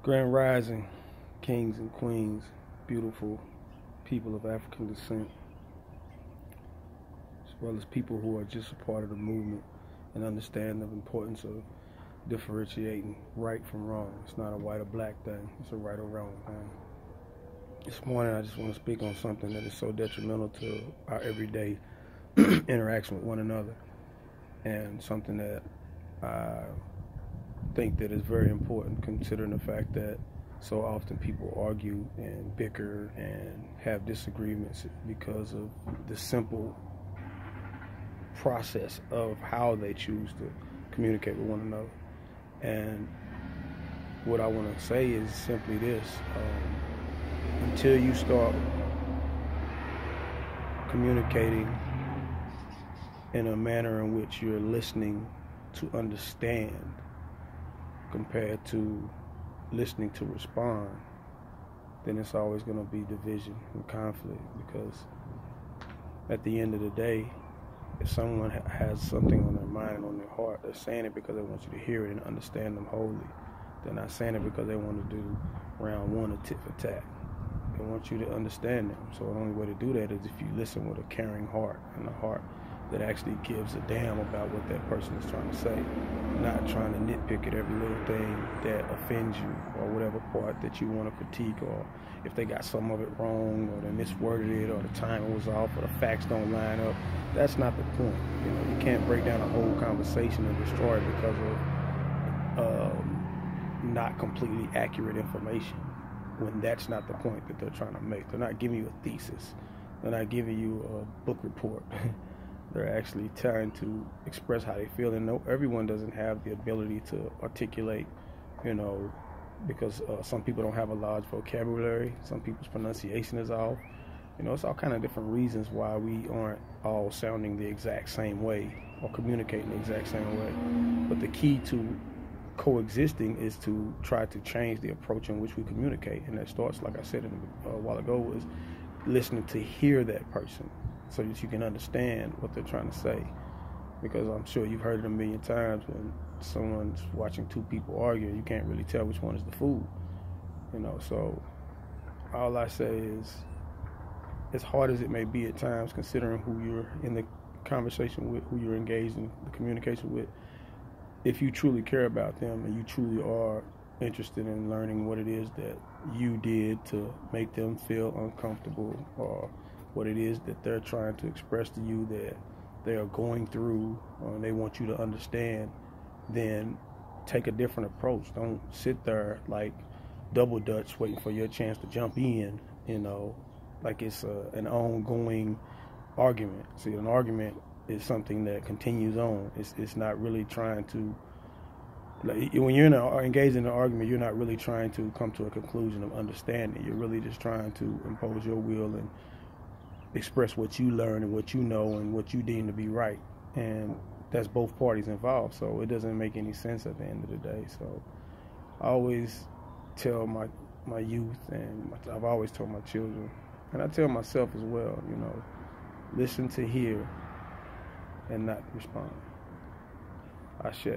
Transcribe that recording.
Grand Rising, kings and queens, beautiful people of African descent, as well as people who are just a part of the movement and understand the importance of differentiating right from wrong. It's not a white or black thing, it's a right or wrong thing. This morning I just want to speak on something that is so detrimental to our everyday interaction with one another, and something that I think that is very important, considering the fact that so often people argue and bicker and have disagreements because of the simple process of how they choose to communicate with one another. And what I want to say is simply this: until you start communicating in a manner in which you're listening to understand compared to listening to respond, then it's always going to be division and conflict. Because at the end of the day, if someone has something on their mind and on their heart, they're saying it because they want you to hear it and understand them wholly. They're not saying it because they want to do round one or tit for tat. They want you to understand them. So the only way to do that is if you listen with a caring heart, and a heart that actually gives a damn about what that person is trying to say, not trying to nitpick at every little thing that offends you, or whatever part that you want to critique, or if they got some of it wrong, or they misworded it, or the timing was off, or the facts don't line up. That's not the point. You can't break down a whole conversation and destroy it because of not completely accurate information, when that's not the point that they're trying to make. They're not giving you a thesis. They're not giving you a book report. They're actually trying to express how they feel. And no, everyone doesn't have the ability to articulate, because some people don't have a large vocabulary. Some people's pronunciation is off. It's all kind of different reasons why we aren't all sounding the exact same way or communicating the exact same way. But the key to coexisting is to try to change the approach in which we communicate. And that starts, like I said a while ago, was listening to hear that person, so that you can understand what they're trying to say. Because I'm sure you've heard it a million times, when someone's watching two people argue, you can't really tell which one is the fool. So all I say is, as hard as it may be at times, considering who you're in the conversation with, who you're engaged in the communication with, if you truly care about them and you truly are interested in learning what it is that you did to make them feel uncomfortable, or what it is that they're trying to express to you that they are going through, or they want you to understand, then take a different approach. Don't sit there like double dutch waiting for your chance to jump in, like it's an ongoing argument. See, an argument is something that continues on. It's not really trying to, like, when you're engaged in an argument, you're not really trying to come to a conclusion of understanding. You're really just trying to impose your will and express what you learn and what you know and what you deem to be right. And that's both parties involved, so it doesn't make any sense at the end of the day. So I always tell my youth, and I've always told my children, and I tell myself as well, listen to hear and not respond. Ashe.